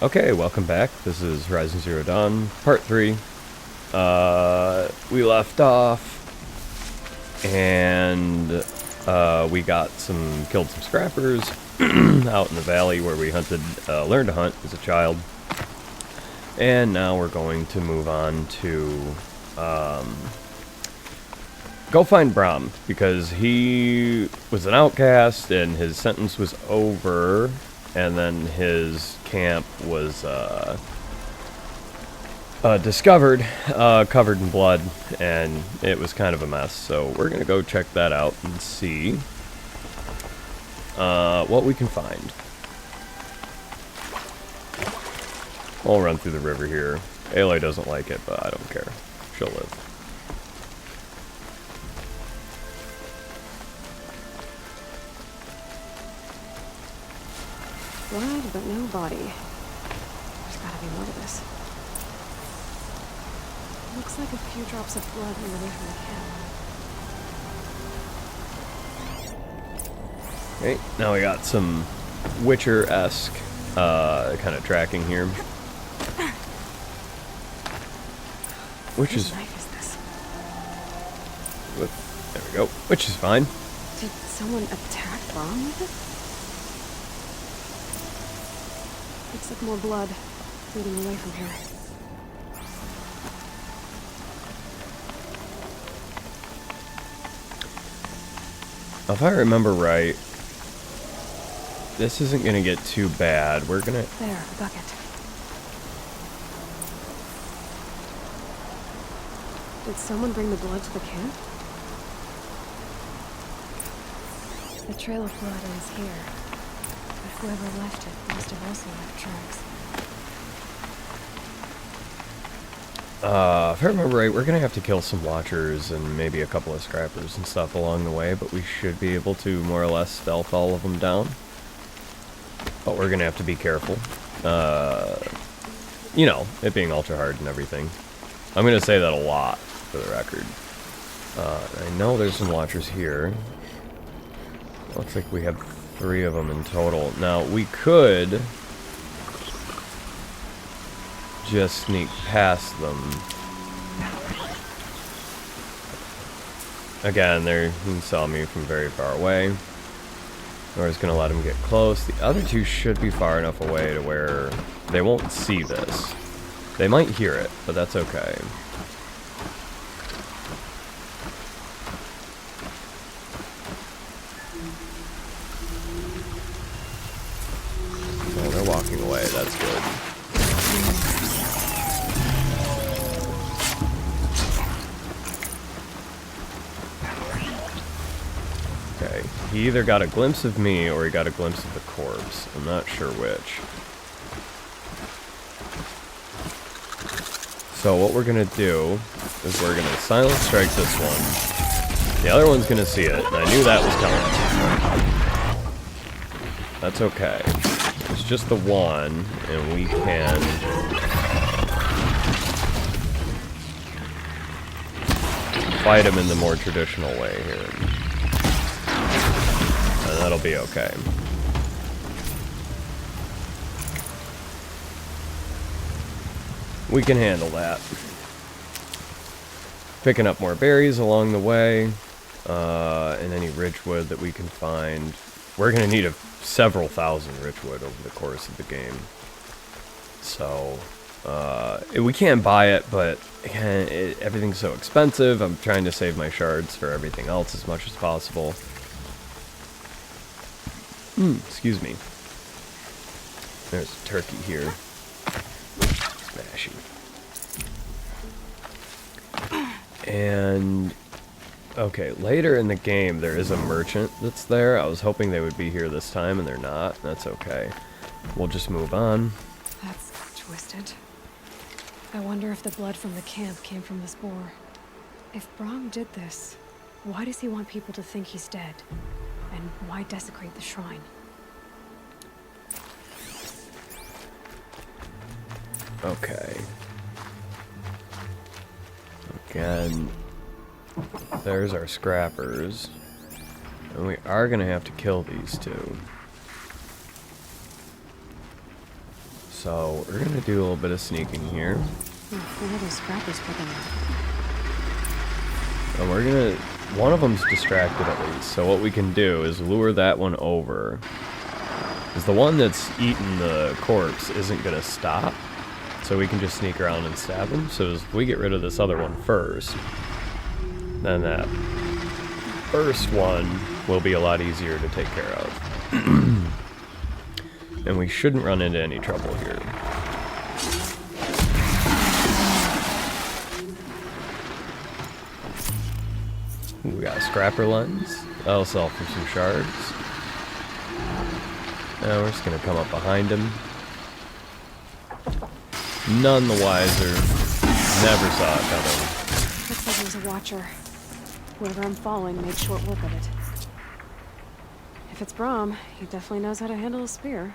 Okay, welcome back. This is Horizon Zero Dawn, Part 3. We left off, and we killed some scrappers out in the valley where we learned to hunt as a child. And now we're going to move on to go find Brom, because he was an outcast and his sentence was over, and then his camp was discovered, covered in blood, and it was kind of a mess. So we're gonna go check that out and see what we can find. I'll run through the river here. Aloy doesn't like it, but I don't care. She'll live. Blood, but no body. There's gotta be more to this. Looks like a few drops of blood ran away from the camp. Okay, now we got some Witcher-esque kind of tracking here. Which Whose is... knife is this? There we go. Which is fine. Did someone attack Brom with it? Looks like more blood leading away from here. If I remember right, this isn't gonna get too bad. We're gonna... There, the bucket. Did someone bring the blood to the camp? The trail of blood ends here. But whoever left it must have also left tracks. If I remember right, we're gonna have to kill some watchers and maybe a couple of scrappers and stuff along the way, but we should be able to more or less stealth all of them down. But we're gonna have to be careful. You know, it being ultra hard and everything. I'm gonna say that a lot, for the record. I know there's some watchers here. Looks like we have 3 of them in total. Now, we could just sneak past them. Again, he saw me from very far away. We're just gonna let him get close. The other 2 should be far enough away to where they won't see this. They might hear it, but that's okay. Oh, they're walking away. That's good. Okay, he either got a glimpse of me or he got a glimpse of the corpse. I'm not sure which. So what we're gonna do is we're gonna silent strike this one. The other one's gonna see it, and I knew that was coming. That's okay. It's just the one, and we can... fight him in the more traditional way here. And that'll be okay. We can handle that. Picking up more berries along the way, and any richwood that we can find. We're going to need several thousand richwood over the course of the game. So, we can't buy it, but everything's so expensive. I'm trying to save my shards for everything else as much as possible. Excuse me. There's a turkey here. Smashy. And okay, later in the game there is a merchant that's there. I was hoping they would be here this time, and they're not. That's okay. We'll just move on. That's twisted. I wonder if the blood from the camp came from this boar. If Brom did this, why does he want people to think he's dead? And why desecrate the shrine? Okay. Again, there's our scrappers. And we are going to have to kill these 2. So we're gonna do a little bit of sneaking here. Where are those scrappers picking up? And we're gonna... One of them's distracted at least, so what we can do is lure that one over. Because the one that's eating the corpse isn't gonna stop, so we can just sneak around and stab him. So if we get rid of this other one first, then that first one will be a lot easier to take care of. And we shouldn't run into any trouble here. We got a scrapper lens. That'll sell for some shards. Now we're just gonna come up behind him. None the wiser. Never saw it coming. Looks like there's a watcher. Whoever I'm following made short work of it. If it's Brom, he definitely knows how to handle a spear.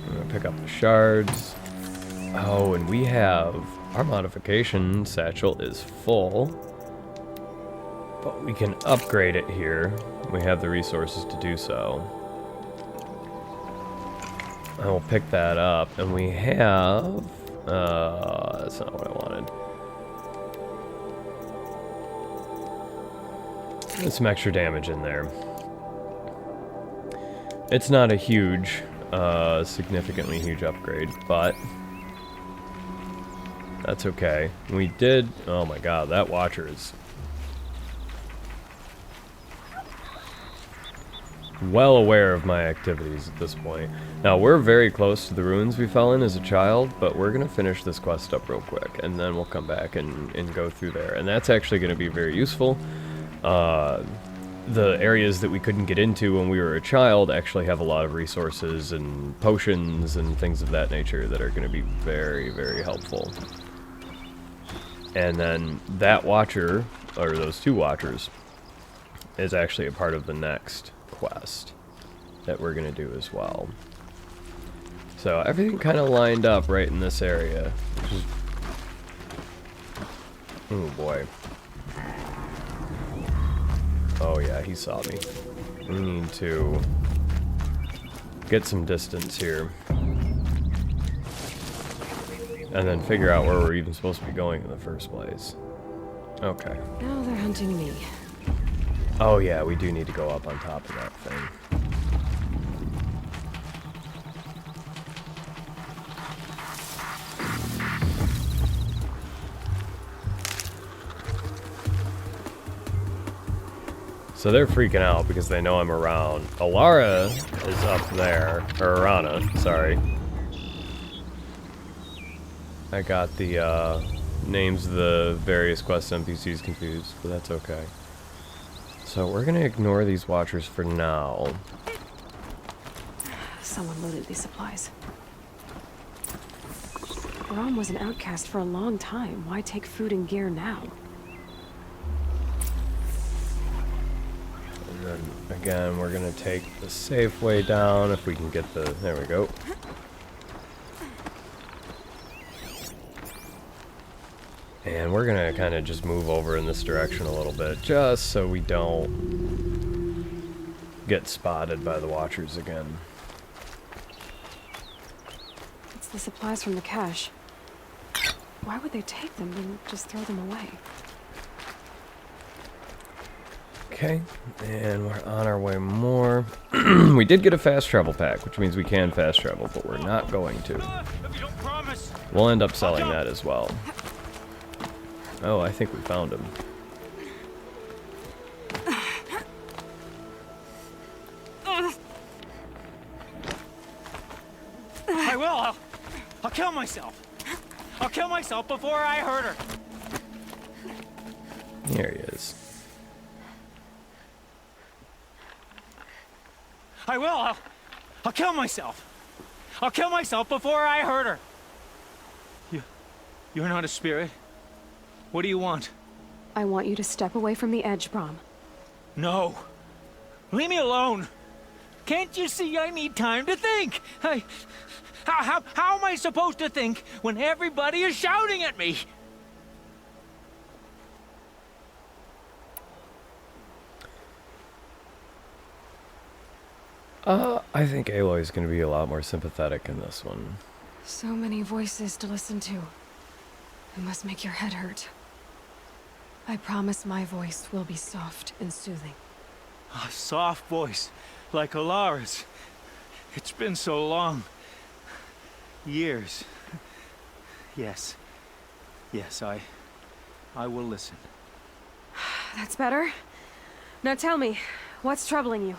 I'm gonna pick up the shards. Oh, and we have... Our modification satchel is full. But we can upgrade it here. We have the resources to do so. I will pick that up. And we have... that's not what I wanted. There's some extra damage in there. It's not a huge, significantly huge upgrade, but that's okay. We did... Oh my god, that watcher is well aware of my activities at this point. Now, we're very close to the ruins we fell in as a child, but we're going to finish this quest up real quick, and then we'll come back and go through there. And that's actually going to be very useful. The areas that we couldn't get into when we were a child actually have a lot of resources and potions and things of that nature that are going to be very, very helpful. And then that watcher, or those two watchers, is actually a part of the next quest that we're going to do as well. So everything kind of lined up right in this area. Oh boy. Oh yeah, he saw me. We need to get some distance here. And then figure out where we're even supposed to be going in the first place. Okay. Now they're hunting me. Oh yeah, we do need to go up on top of that thing. So they're freaking out because they know I'm around. Alara is up there. Or Arana, sorry. I got the names of the various quest NPCs confused, but that's okay. So we're gonna ignore these watchers for now. Someone loaded these supplies. Brom was an outcast for a long time. Why take food and gear now? And then again, we're gonna take the safe way down if we can get the... There we go. And we're gonna kind of just move over in this direction a little bit, just so we don't get spotted by the watchers again. It's the supplies from the cache. Why would they take them and just throw them away? Okay, and we're on our way more. We did get a fast travel pack, which means we can fast travel, but we're not going to. We'll end up selling that as well. Oh, I think we found him. I will. I'll kill myself. I'll kill myself before I hurt her. Here he is. I will. I'll kill myself. I'll kill myself before I hurt her. You're not a spirit. What do you want? I want you to step away from the edge, Brom. No. Leave me alone. Can't you see I need time to think? How am I supposed to think when everybody is shouting at me? I think Aloy's gonna be a lot more sympathetic in this one. So many voices to listen to. It must make your head hurt. I promise my voice will be soft and soothing. A soft voice, like Alara's. It's been so long. Years. Yes. Yes, I will listen. That's better. Now tell me, what's troubling you?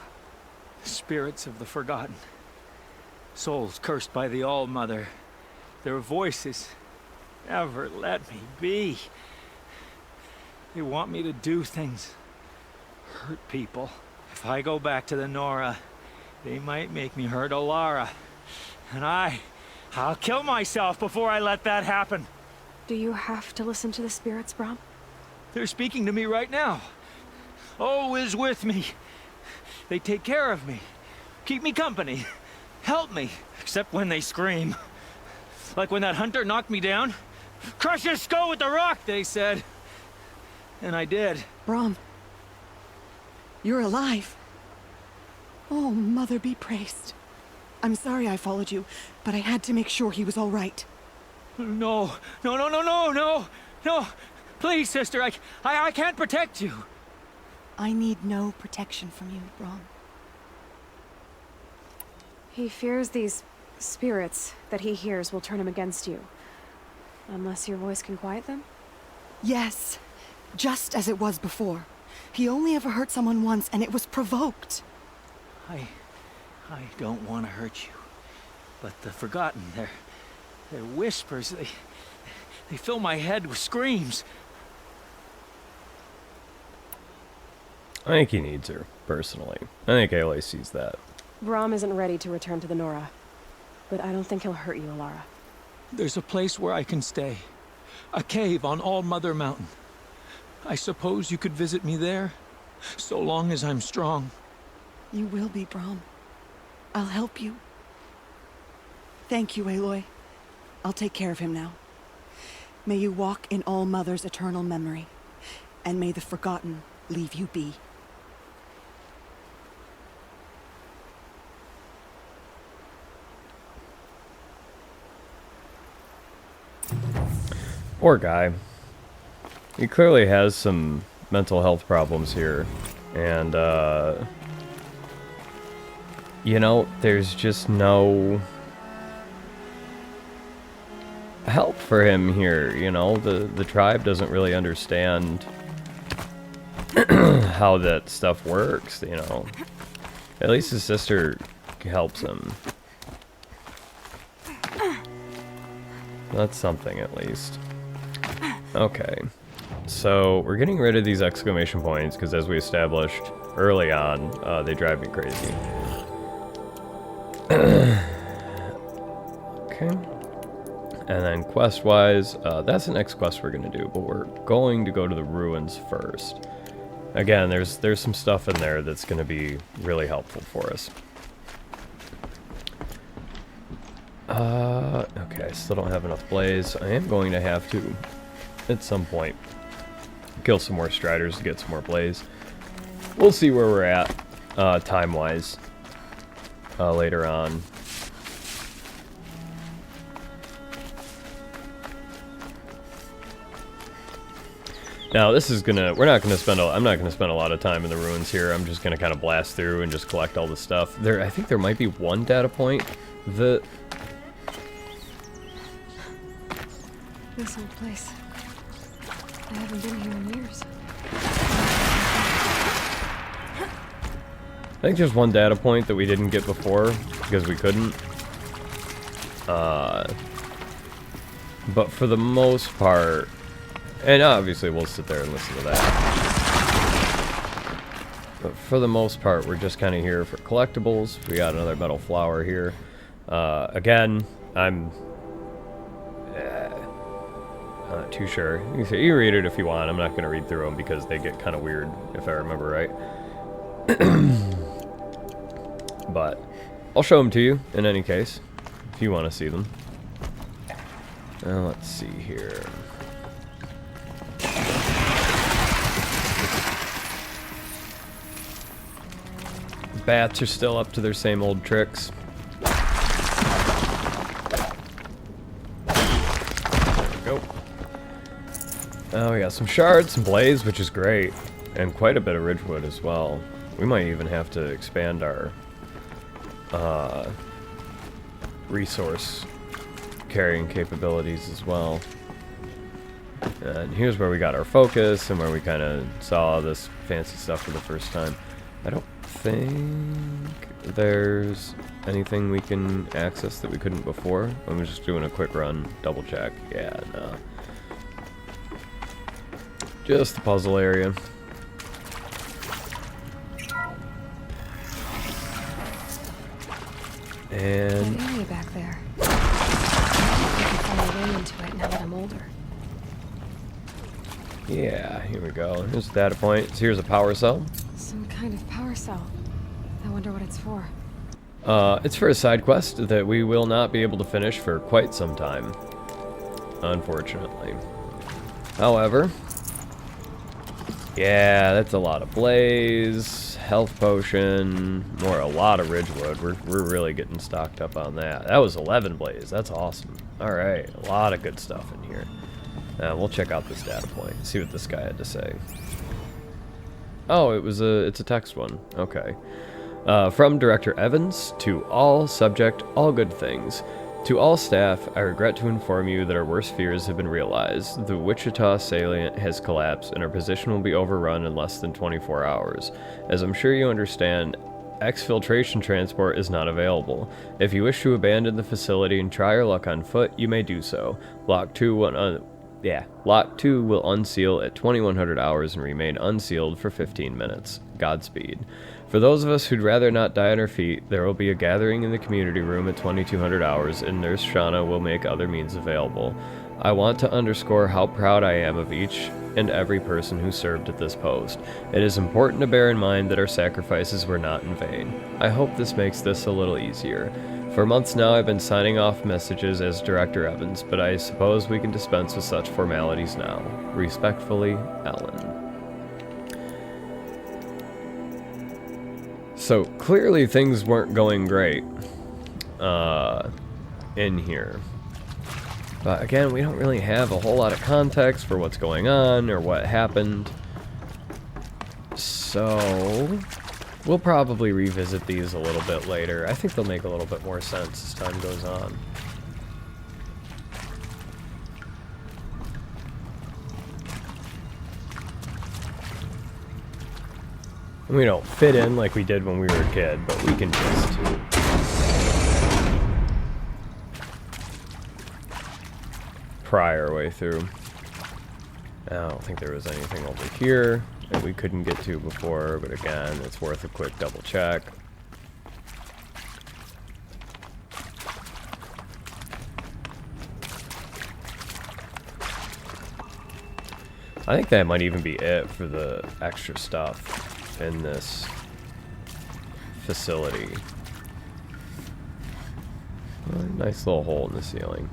Spirits of the forgotten. Souls cursed by the All-Mother. Their voices never let me be. They want me to do things. Hurt people. If I go back to the Nora, they might make me hurt Alara. And I'll kill myself before I let that happen. Do you have to listen to the spirits, Brom? They're speaking to me right now. O is with me. They take care of me. Keep me company. Help me. Except when they scream. Like when that hunter knocked me down. Crush his skull with the rock, they said. And I did. Brom, you're alive. Oh, Mother be praised. I'm sorry I followed you, but I had to make sure he was all right. No. No. Please, sister, I can't protect you. I need no protection from you, Brom. He fears these spirits that he hears will turn him against you. Unless your voice can quiet them? Yes, just as it was before. He only ever hurt someone once, and it was provoked. I don't want to hurt you. But the Forgotten, their whispers, they fill my head with screams. I think he needs her, personally. I think Aloy sees that. Brom isn't ready to return to the Nora. But I don't think he'll hurt you, Alara. There's a place where I can stay. A cave on All-Mother Mountain. I suppose you could visit me there, so long as I'm strong. You will be, Brom. I'll help you. Thank you, Aloy. I'll take care of him now. May you walk in All-Mother's eternal memory, and may the Forgotten leave you be. Poor guy. He clearly has some mental health problems here. And, you know, there's just no help for him here, you know? The tribe doesn't really understand how that stuff works, you know? At least his sister helps him. That's something, at least. Okay. So, we're getting rid of these exclamation points, because as we established early on, they drive me crazy. Okay. And then quest-wise, that's the next quest we're going to do, but we're going to go to the ruins first. Again, there's some stuff in there that's going to be really helpful for us. Okay, I still don't have enough blaze. I am going to have to, at some point, kill some more striders to get some more blaze. We'll see where we're at, time-wise, later on. Now, this is gonna, I'm not gonna spend a lot of time in the ruins here. I'm just gonna kind of blast through and just collect all the stuff. I think there might be one data point that... This old place. I haven't been here in years. I think there's one data point that we didn't get before, because we couldn't. But for the most part... And obviously we'll sit there and listen to that. But for the most part, we're just kind of here for collectibles. We got another metal flower here. Again, I'm not too sure. You read it if you want. I'm not going to read through them because they get kind of weird, if I remember right. But I'll show them to you in any case, if you want to see them. Let's see here. bats are still up to their same old tricks. There we go. Oh, we got some shards, some blaze, which is great. And quite a bit of ridgewood as well. We might even have to expand our resource carrying capabilities as well. And here's where we got our focus and where we kind of saw this fancy stuff for the first time. I don't think there's anything we can access that we couldn't before. I'm just doing a quick run, double check. Yeah, no. Just the puzzle area. And That area back there. I can find a way into it now that I'm older. yeah, here we go. Here's a data point. So here's a power cell. Some kind of power cell. I wonder what it's for. It's for a side quest that we will not be able to finish for quite some time, unfortunately. However, yeah, that's a lot of blaze, health potion, a lot of ridgewood. We're really getting stocked up on that. That was 11 blaze. That's awesome. All right, a lot of good stuff in here. We'll check out this data point, see what this guy had to say. Oh, it's a text one. Okay. From Director Evans to all subject, all good things. To all staff, I regret to inform you that our worst fears have been realized. The Wichita salient has collapsed and our position will be overrun in less than 24 hours. As I'm sure you understand, exfiltration transport is not available. If you wish to abandon the facility and try your luck on foot, you may do so. Lock 2 will unseal at 2100 hours and remain unsealed for 15 minutes. Godspeed. For those of us who'd rather not die on our feet, there will be a gathering in the community room at 2200 hours, and Nurse Shauna will make other means available. I want to underscore how proud I am of each and every person who served at this post. It is important to bear in mind that our sacrifices were not in vain. I hope this makes this a little easier. For months now I've been signing off messages as Director Evans, but I suppose we can dispense with such formalities now. Respectfully, Ellen. So clearly things weren't going great in here. But again, we don't really have a whole lot of context for what's going on or what happened. So we'll probably revisit these a little bit later. I think they'll make a little bit more sense as time goes on. We don't fit in like we did when we were a kid, but we can just pry our way through. I don't think there was anything over here that we couldn't get to before, but again, it's worth a quick double check. I think that might even be it for the extra stuff in this facility. Nice little hole in the ceiling.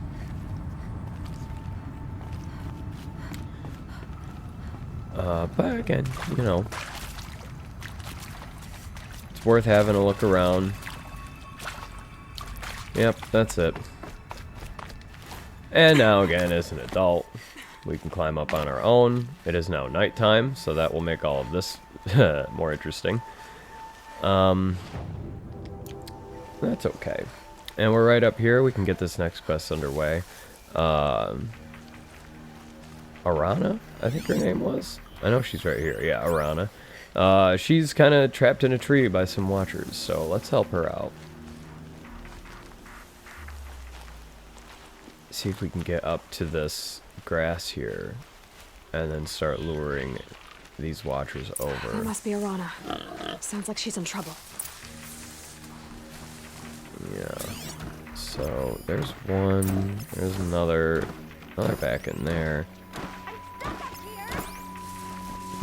But again, you know, it's worth having a look around. Yep, that's it. And now again, as an adult, we can climb up on our own. It is now nighttime, so that will make all of this more interesting. That's okay. And we're right up here. We can get this next quest underway. Arana, I think her name was. I know she's right here. Yeah, Arana. She's kind of trapped in a tree by some watchers, so let's help her out. See if we can get up to this grass here and then start luring these watchers over. That must be Arana. Sounds like she's in trouble. Yeah. So there's one. There's another back in there.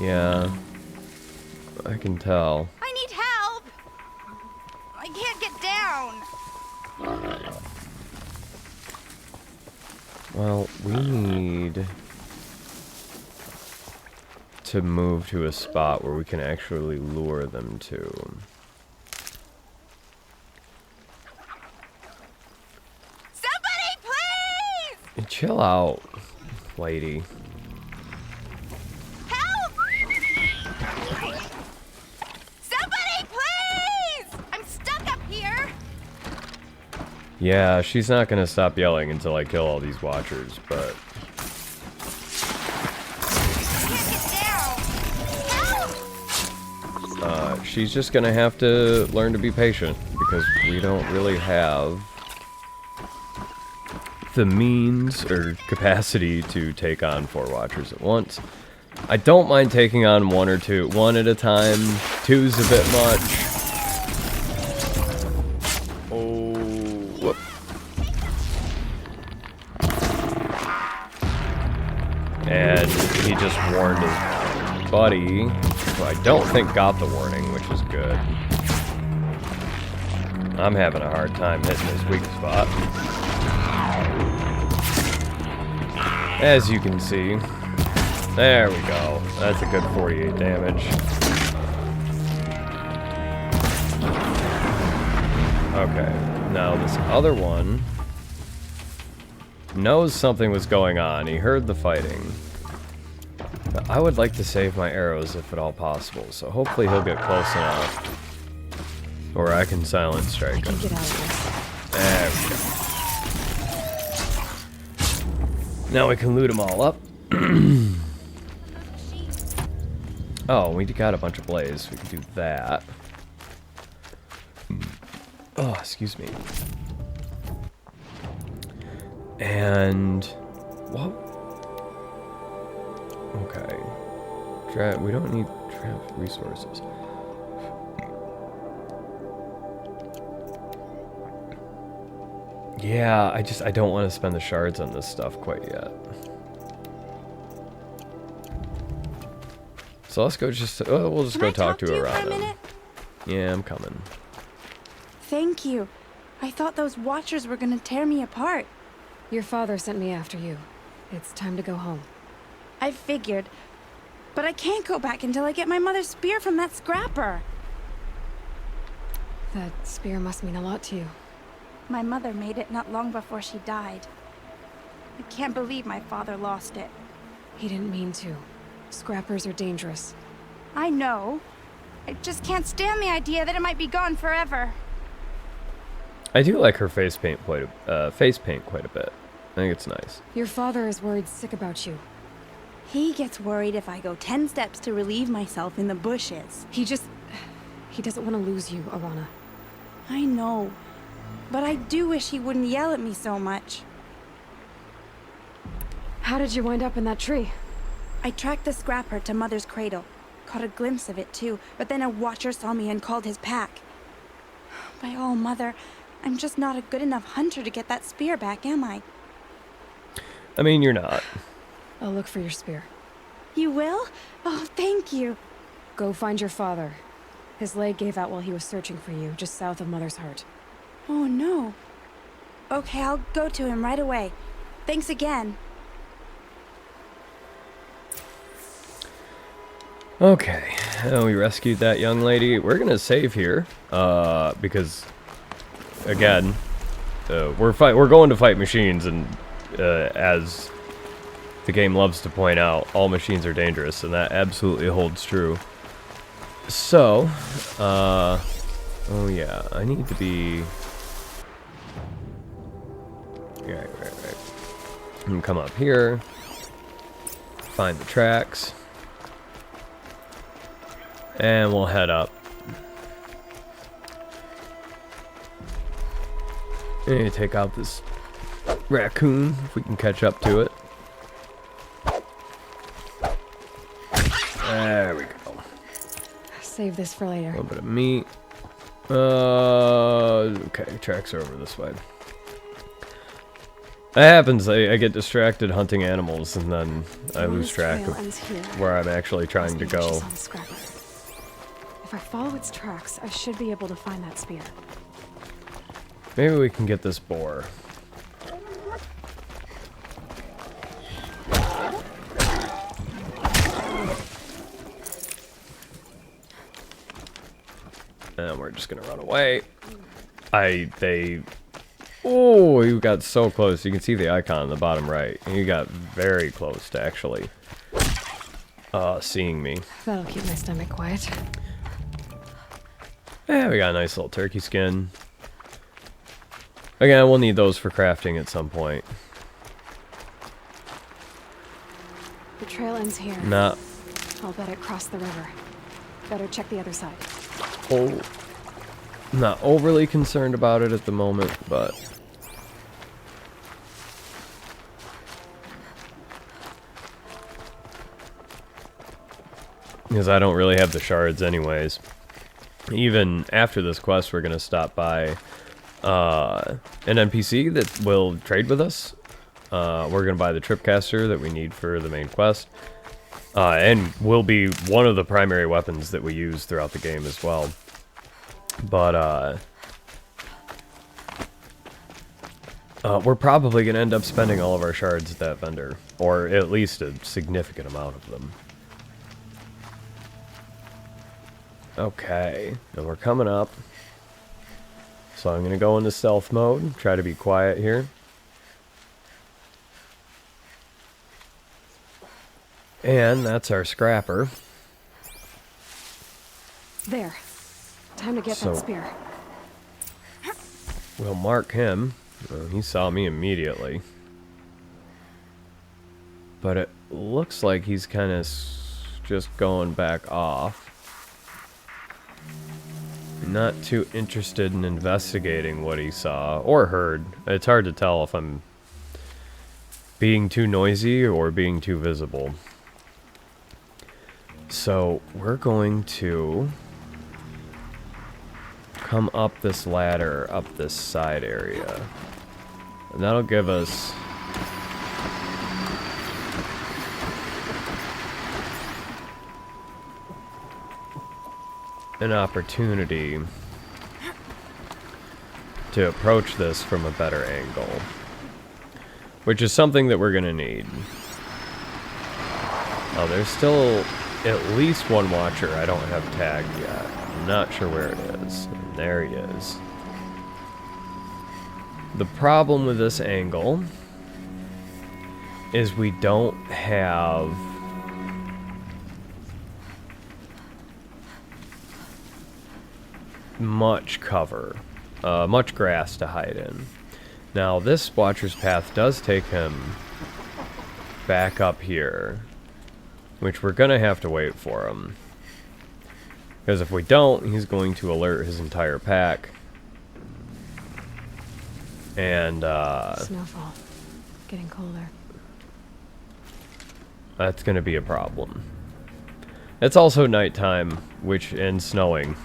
Yeah. I can tell. I need help! I can't get down! Well, we need to move to a spot where we can actually lure them to. Chill out, lady. Help! Somebody, please! I'm stuck up here. Yeah, she's not gonna stop yelling until I kill all these watchers, but... I can't get down. Help! she's just gonna have to learn to be patient, because we don't really have the means or capacity to take on 4 watchers at once. I don't mind taking on 1 or 2, 1 at a time. 2's a bit much. Oh, whoop. And he just warned his buddy, who I don't think got the warning, which is good. I'm having a hard time hitting his weak spot. As you can see. There we go. That's a good 48 damage. Okay. Now this other one knows something was going on. He heard the fighting. But I would like to save my arrows if at all possible, so hopefully he'll get close enough. Or I can silent strike him. Get out of this. There we go. Now we can loot them all up. Oh, we got a bunch of blaze. We can do that. Oh, excuse me. And... what? Okay. We don't need trap resources. Yeah, I don't want to spend the shards on this stuff quite yet. So let's go we'll just go talk to her around him. Yeah, I'm coming. Thank you. I thought those watchers were gonna tear me apart. Your father sent me after you. It's time to go home. I figured. But I can't go back until I get my mother's spear from that scrapper. That spear must mean a lot to you. My mother made it not long before she died. I can't believe my father lost it. He didn't mean to. Scrappers are dangerous. I know. I just can't stand the idea that it might be gone forever. I do like her face paint quite a bit. I think it's nice. Your father is worried sick about you. He gets worried if I go 10 steps to relieve myself in the bushes. He doesn't want to lose you, Arana. I know. But I do wish he wouldn't yell at me so much. How did you wind up in that tree? I tracked the scrapper to Mother's cradle. Caught a glimpse of it too, but then a watcher saw me and called his pack. By all, Mother, I'm just not a good enough hunter to get that spear back, am I? I mean, you're not. I'll look for your spear. You will? Oh, thank you. Go find your father. His leg gave out while he was searching for you, just south of Mother's Heart. Oh, no. Okay, I'll go to him right away. Thanks again. Okay, we rescued that young lady. We're gonna save here, because, again, we're going to fight machines, and as the game loves to point out, all machines are dangerous, and that absolutely holds true. So, oh yeah, I need to be. Right. I'm gonna come up here, find the tracks. And we'll head up. And take out this raccoon if we can catch up to it. There we go. Save this for later. A little bit of meat. Okay, tracks are over this way. That happens. I get distracted hunting animals, and then I lose track of where I'm actually trying to go. If I follow its tracks, I should be able to find that spear. Maybe we can get this boar. And we're just gonna run away. They Oh, you got so close. You can see the icon on the bottom right. You got very close to actually seeing me. That'll keep my stomach quiet. Yeah, we got a nice little turkey skin. Again, we'll need those for crafting at some point. The trail ends here. Not, I'll bet it crossed the river. Better check the other side. oh, not overly concerned about it at the moment, but because I don't really have the shards anyways. Even after this quest, we're gonna stop by an NPC that will trade with us. We're gonna buy the tripcaster that we need for the main quest, and will be one of the primary weapons that we use throughout the game as well. But we're probably gonna end up spending all of our shards at that vendor, or at least a significant amount of them. Okay, and we're coming up. So I'm gonna go into stealth mode, try to be quiet here. And that's our scrapper. There. Time to get So- that spear. We'll mark him. He saw me immediately. But it looks like he's kind of just going back off. Not too interested in investigating what he saw or heard. It's hard to tell if I'm being too noisy or being too visible. So we're going to come up this ladder, up this side area. And that'll give us an opportunity to approach this from a better angle, which is something that we're gonna need. Oh, there's still at least one watcher I don't have tagged yet. I'm not sure where it is. And there he is. The problem with this angle is we don't have much cover, much grass to hide in. Now this Watcher's Path does take him back up here, which we're gonna have to wait for him, because if we don't, he's going to alert his entire pack. And Snowfall. Getting colder. that's gonna be a problem. It's also nighttime, and snowing.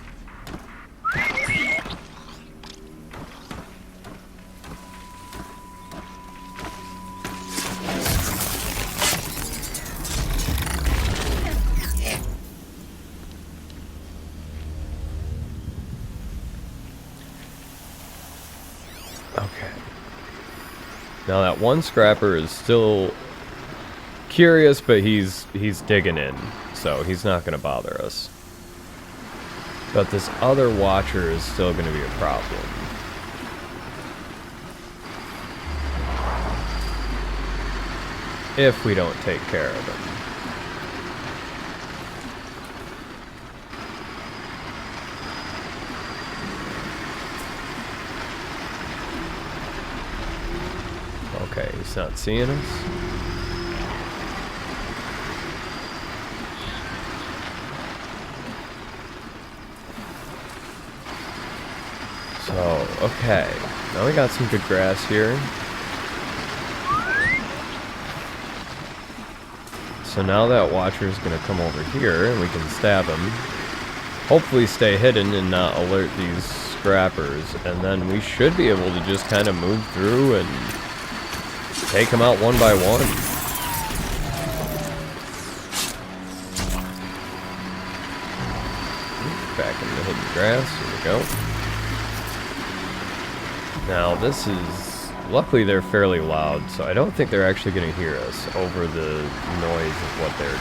Okay. Now that one scrapper is still curious, but he's digging in, so he's not going to bother us. But this other watcher is still going to be a problem. If we don't take care of him. Okay, he's not seeing us. So, okay. Now we got some good grass here. So now that watcher is going to come over here and we can stab him. Hopefully stay hidden and not alert these scrappers. And then we should be able to just kind of move through and take them out one by one. Back in the hidden grass. Here we go. Now this is, luckily they're fairly loud, so I don't think they're actually going to hear us over the noise of what they're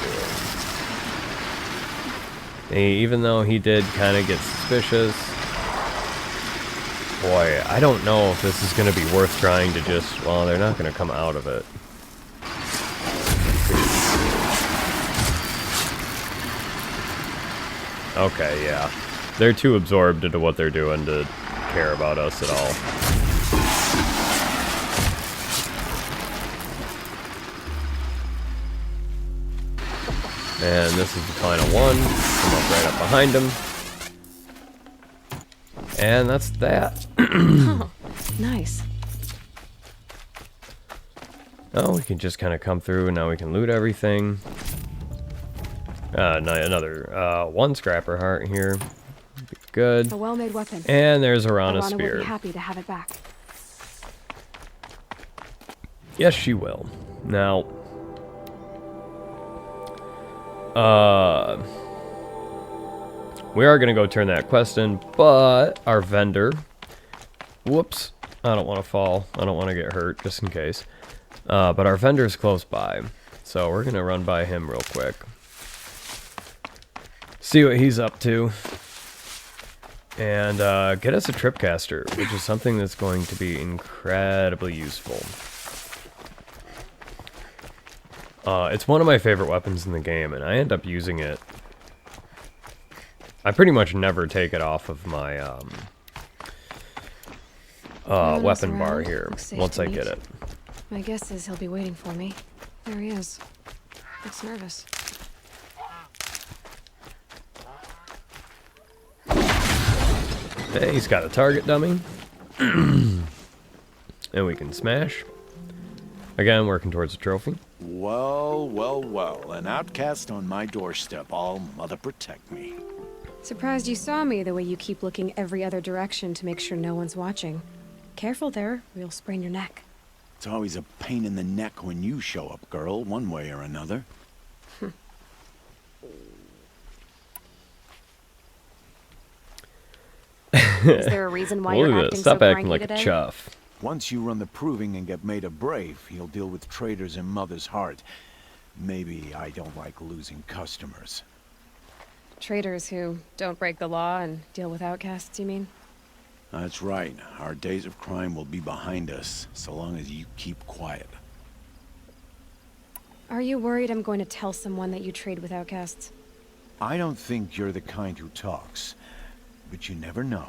doing. Even though he did kind of get suspicious, boy, I don't know if this is going to be worth trying to just... Well, they're not going to come out of it. Okay, yeah. They're too absorbed into what they're doing to care about us at all. And this is the final one. Come up right up behind him. And that's that. Oh, nice. Oh, we can just kind of come through and now we can loot everything. Another one scrapper heart here. Be good. A well-made weapon. And there's Arana's Arana will spear. be happy to have it back. Yes, she will. Now, we are going to go turn that quest in, but our vendor... Whoops. I don't want to fall. I don't want to get hurt, just in case. But our vendor's close by, so we're going to run by him real quick. See what he's up to. And get us a tripcaster, which is something that's going to be incredibly useful. It's one of my favorite weapons in the game, and I end up using it. I pretty much never take it off of my weapon bar here once I get it. My guess is he'll be waiting for me. There he is. Looks nervous. Hey, he's got a target dummy. And we can smash. Again, working towards a trophy. Well, well, well. An outcast on my doorstep. All mother protect me. Surprised you saw me the way you keep looking every other direction to make sure no one's watching. Careful there, or you'll sprain your neck. It's always a pain in the neck when you show up, girl, one way or another. Is there a reason why you're acting Stop so acting cranky like today? a chuff. Once you run the proving and get made a brave, you'll deal with traitors in Mother's Heart. Maybe I don't like losing customers. Traitors who don't break the law and deal with outcasts, you mean? That's right. Our days of crime will be behind us, so long as you keep quiet. Are you worried I'm going to tell someone that you trade with outcasts? I don't think you're the kind who talks, but you never know.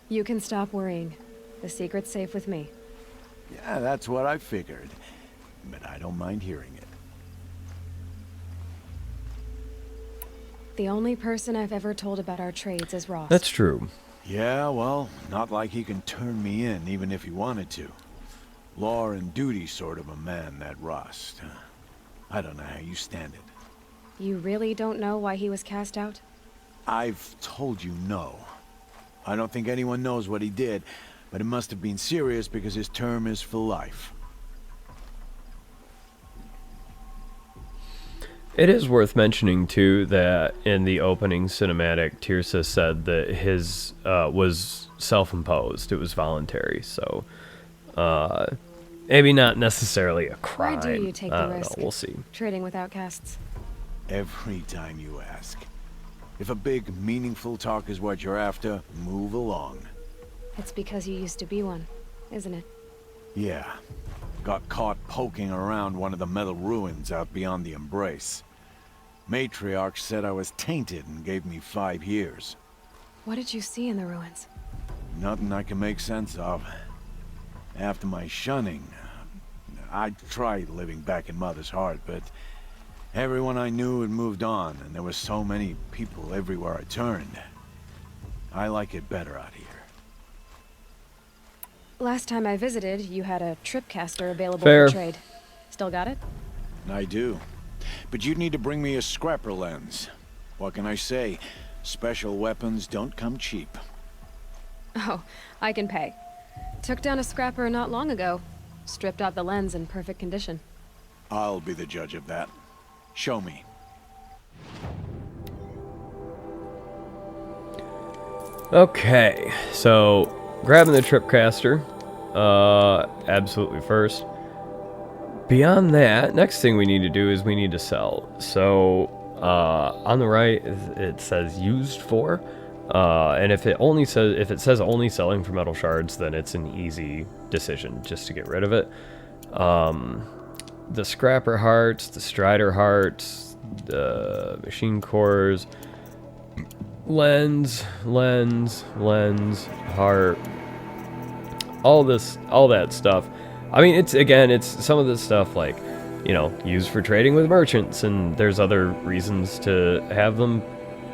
You can stop worrying. The secret's safe with me. Yeah, that's what I figured, but I don't mind hearing it. The only person I've ever told about our trades is Ross. That's true. Yeah, well, not like he can turn me in, even if he wanted to. Law and duty sort of a man, that Ross. I don't know how you stand it. You really don't know why he was cast out? I've told you no. I don't think anyone knows what he did, but it must have been serious because his term is for life. It is worth mentioning, too, that in the opening cinematic, Tirsa said that his was self-imposed. It was voluntary, so maybe not necessarily a crime. Why do you take I the don't risk? know. We'll see. Trading with outcasts. Every time you ask. If a big, meaningful talk is what you're after, move along. It's because you used to be one, isn't it? Yeah. Got caught poking around one of the metal ruins out beyond the Embrace. Matriarch said I was tainted and gave me 5 years. What did you see in the ruins? Nothing I can make sense of. After my shunning, I tried living back in Mother's Heart, but everyone I knew had moved on, and there were so many people everywhere I turned. I like it better out here. Last time I visited, you had a tripcaster available Fair. for trade. Still got it? I do. But you'd need to bring me a scrapper lens. What can I say? Special weapons don't come cheap. Oh, I can pay. Took down a scrapper not long ago. Stripped out the lens in perfect condition. I'll be the judge of that. Show me. Okay, so grabbing the tripcaster, absolutely first. Beyond that, next thing we need to do is we need to sell. So on the right, it says used for. And if it says only selling for metal shards, then it's an easy decision just to get rid of it. The scrapper hearts, the strider hearts, the machine cores, lens, heart, all that stuff. I mean, it's some of this stuff, like, you know, used for trading with merchants, and there's other reasons to have them,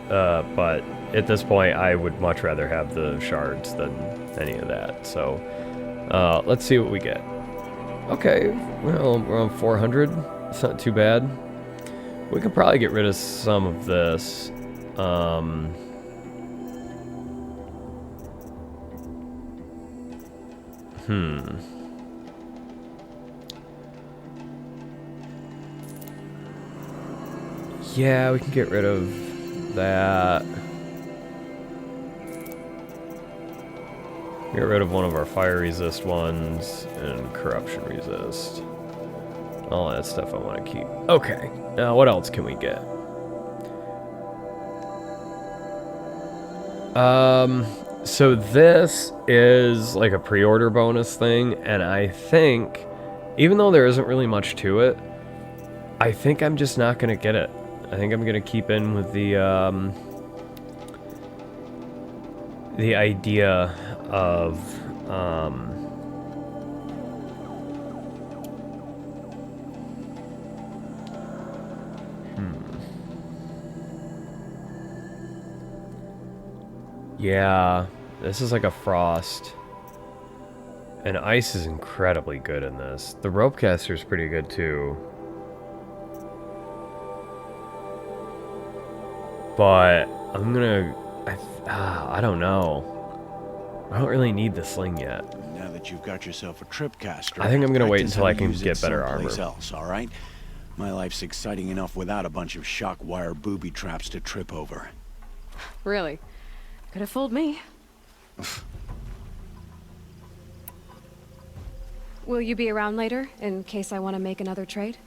but at this point I would much rather have the shards than any of that. So let's see what we get. Okay, well, we're on 400. It's not too bad. We could probably get rid of some of this. Yeah, we can get rid of that. Get rid of one of our fire resist ones and corruption resist. All that stuff I want to keep. Okay, now what else can we get? So this is like a pre-order bonus thing, and I think, even though there isn't really much to it, I think I'm just not gonna get it. I think I'm gonna keep in with the idea of yeah, this is like a frost. And ice is incredibly good in this. The ropecaster is pretty good too. But I'm gonna, I don't know. I don't really need the sling yet. Now that you've got yourself a tripcaster, I think I'm gonna wait practice until how I to can use get it better someplace armor. else, all right? My life's exciting enough without a bunch of shock wire booby traps to trip over. Really? Could have fooled me. Will you be around later, in case I want to make another trade?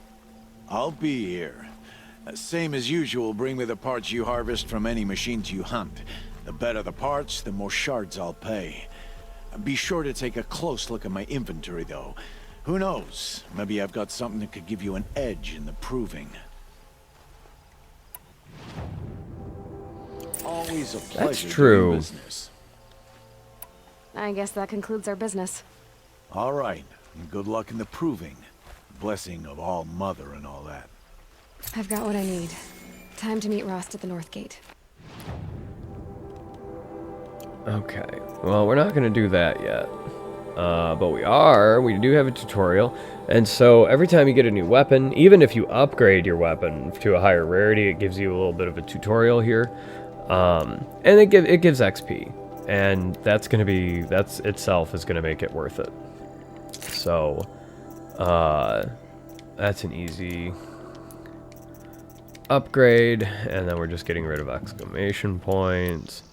I'll be here. Same as usual, bring me the parts you harvest from any machines you hunt. The better the parts, the more shards I'll pay. Be sure to take a close look at my inventory, though. Who knows? Maybe I've got something that could give you an edge in the proving. Always a pleasure true. doing business. I guess that concludes our business. All right, and good luck in the proving. Blessing of All Mother and all that. I've got what I need. Time to meet Rost at the North Gate. Okay, well, we're not gonna do that yet. But we do have a tutorial. And so every time you get a new weapon, even if you upgrade your weapon to a higher rarity, it gives you a little bit of a tutorial here. And it gives XP. And that's itself is gonna make it worth it. So, that's an easy upgrade, and then we're just getting rid of exclamation points.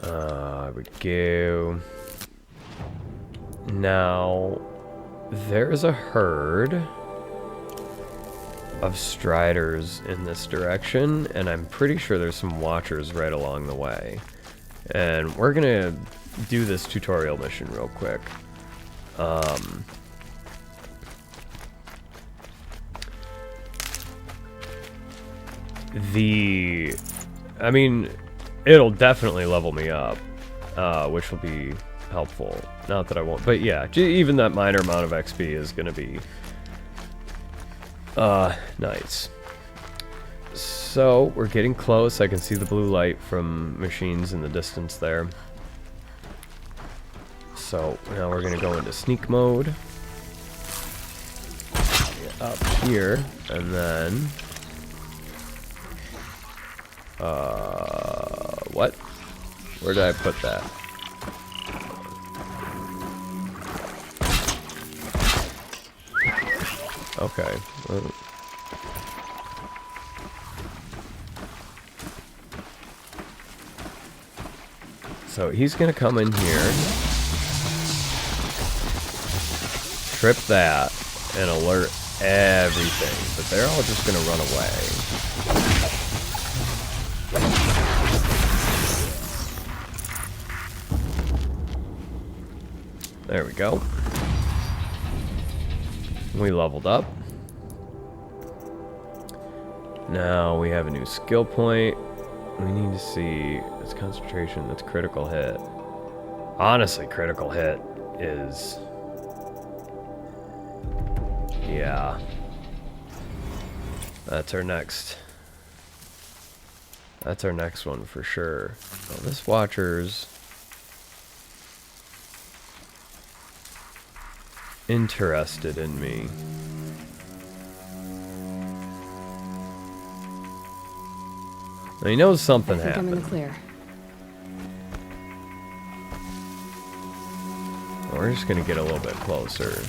There we go. Now, there's a herd of striders in this direction, and I'm pretty sure there's some watchers right along the way. And we're gonna do this tutorial mission real quick. I mean, it'll definitely level me up, which will be helpful. Not that I won't, but yeah, even that minor amount of XP is gonna be nice. So we're getting close. I can see the blue light from machines in the distance there. So now we're gonna go into sneak mode. Get up here, and then what? Where did I put that? Okay. So he's gonna come in here, trip that, and alert everything, but they're all just gonna run away. There we go. We leveled up. Now we have a new skill point. We need to see its concentration. That's critical hit. Honestly, critical hit is... yeah. That's our next one for sure. Oh, this Watcher's interested in me. Now, he knows something I think I'm in happened. the clear. We're just gonna get a little bit closer.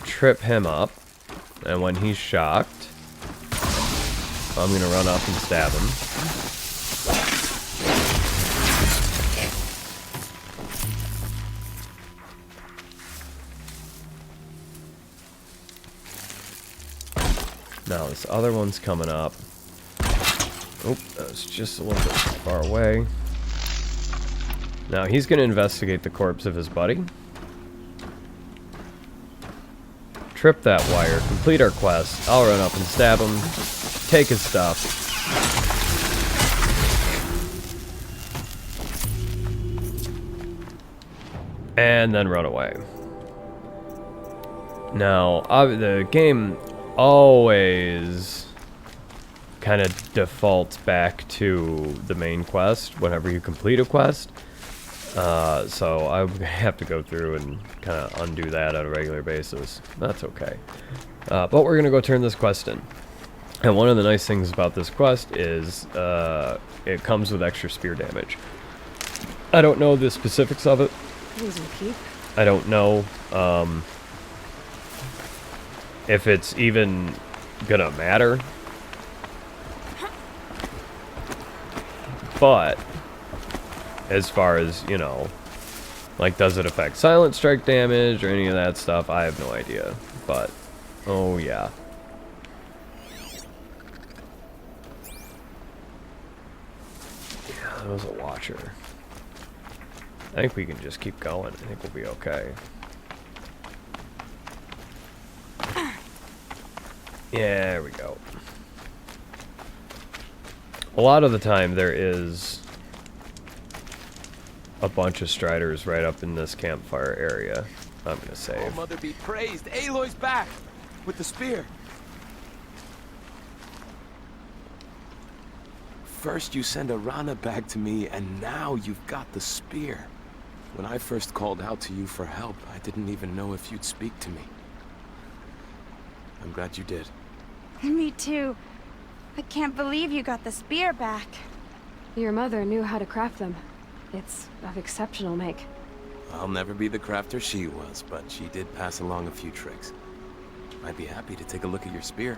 Trip him up, and when he's shocked, I'm gonna run up and stab him. Now this other one's coming up. Oh, that's just a little bit far away. Now he's gonna investigate the corpse of his buddy. Trip that wire, complete our quest. I'll run up and stab him, take his stuff. And then run away. Now, the game always kind of defaults back to the main quest whenever you complete a quest. So I have to go through and kind of undo that on a regular basis. That's okay. But we're going to go turn this quest in. And one of the nice things about this quest is it comes with extra spear damage. I don't know the specifics of it. Losing keep. I don't know if it's even gonna matter. But as far as, you know, like, does it affect silent strike damage or any of that stuff? I have no idea. But, oh yeah. Yeah, that was a Watcher. I think we can just keep going. I think we'll be okay. Yeah, there we go. A lot of the time there is a bunch of Striders right up in this campfire area. I'm gonna Oh, save. Mother be praised. Aloy's back with the spear. First you send Arana back to me, and now you've got the spear. When I first called out to you for help, I didn't even know if you'd speak to me. I'm glad you did. Me too. I can't believe you got the spear back. Your mother knew how to craft them. It's of exceptional make. I'll never be the crafter she was, but she did pass along a few tricks. I'd be happy to take a look at your spear.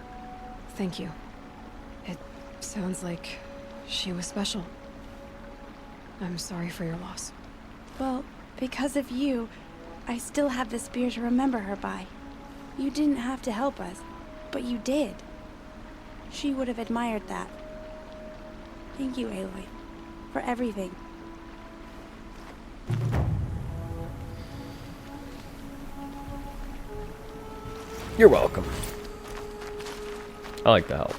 Thank you. It sounds like she was special. I'm sorry for your loss. Well, because of you, I still have the spear to remember her by. You didn't have to help us, but you did. She would have admired that. Thank you, Aloy, for everything. You're welcome. I like the help.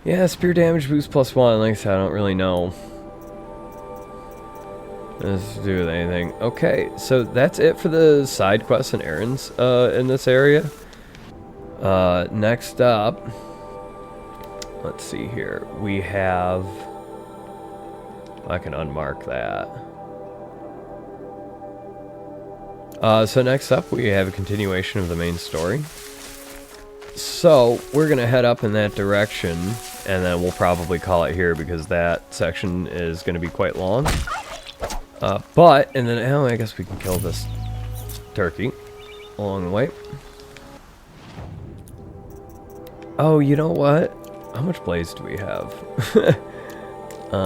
Yeah, spear damage boost +1. Like I said, I don't really know. Does it do with anything? Okay, so that's it for the side quests and errands in this area. Next up, let's see here. We have... I can unmark that. So next up, we have a continuation of the main story. So we're gonna head up in that direction, and then we'll probably call it here because that section is gonna be quite long. And then, oh, I guess we can kill this turkey along the way. Oh, you know what? How much blaze do we have? I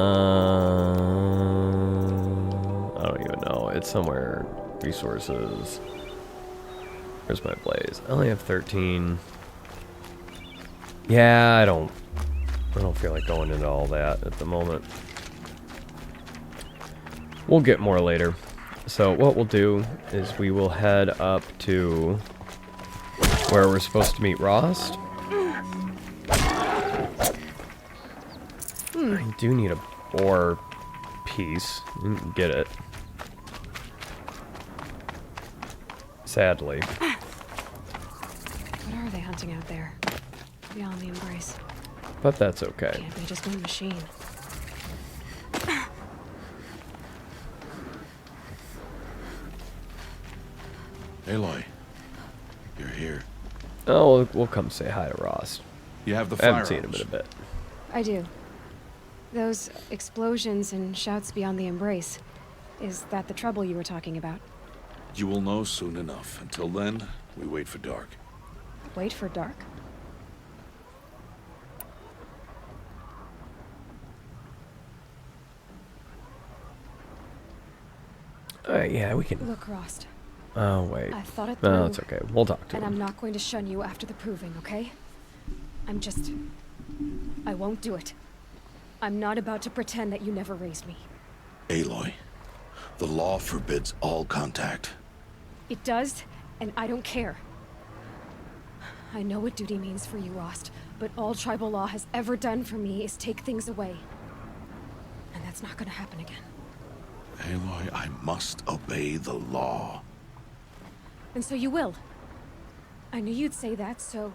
don't even know. It's somewhere. Resources. Where's my blaze? I only have 13. Yeah, I don't I don't feel like going into all that at the moment. We'll get more later. So what we'll do is we will head up to where we're supposed to meet Rost. I do need a boar piece. Get it. Sadly. What are they hunting out there? Beyond the embrace. But that's okay. Can't be just one machine. Aloy, you're here. Oh, we'll come say hi to Rost. You have the I haven't firearms. seen him in a bit. I do. Those explosions and shouts beyond the embrace. Is that the trouble you were talking about? You will know soon enough. Until then, we wait for dark. Wait for dark? Yeah, we can. Look, Rost. Oh, wait. I thought it through. No, it's okay. We'll talk to And him. I'm not going to shun you after the proving, okay? I won't do it. I'm not about to pretend that you never raised me. Aloy, the law forbids all contact. It does, and I don't care. I know what duty means for you, Rost, but all tribal law has ever done for me is take things away. And that's not gonna happen again. Aloy, I must obey the law. And so you will. I knew you'd say that, so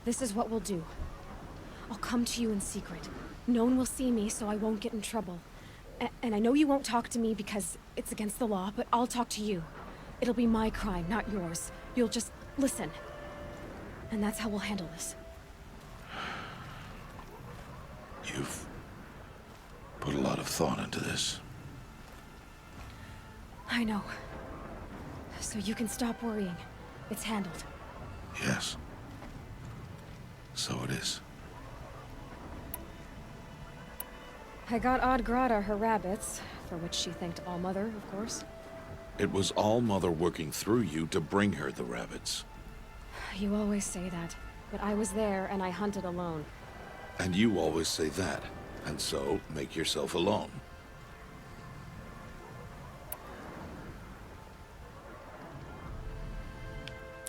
this is what we'll do. I'll come to you in secret. No one will see me, so I won't get in trouble. And I know you won't talk to me because it's against the law, but I'll talk to you. It'll be my crime, not yours. You'll just listen. And that's how we'll handle this. You've put a lot of thought into this. I know. So you can stop worrying. It's handled. Yes. So it is. I got Odd Grata her rabbits, for which she thanked Allmother, of course. It was All-Mother working through you to bring her the rabbits. You always say that, but I was there and I hunted alone. And you always say that, and so make yourself alone.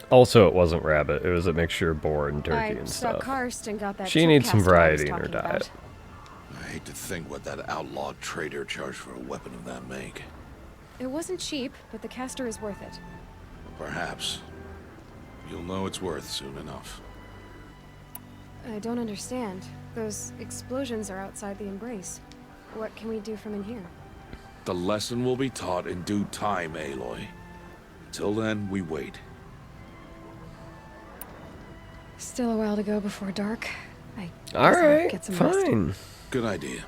Also, it wasn't rabbit. It was a mixture of boar and turkey I and saw stuff. Karst and got that She needs some tip caster I was variety in her talking diet. about. I hate to think what that outlawed trader charged for a weapon of that make. It wasn't cheap, but the caster is worth it. Perhaps. You'll know it's worth soon enough. I don't understand. Those explosions are outside the embrace. What can we do from in here? The lesson will be taught in due time, Aloy. Till then, we wait. Still a while to go before dark. I guess I'll Alright, get some rest. fine. Good idea.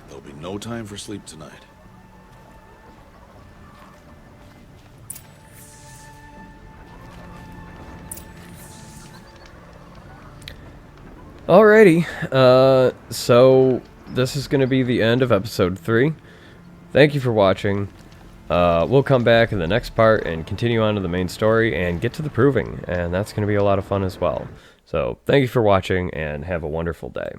There'll be no time for sleep tonight. Alrighty, so this is going to be the end of episode 3. Thank you for watching. We'll come back in the next part and continue on to the main story and get to the proving, and that's going to be a lot of fun as well. So, thank you for watching, and have a wonderful day.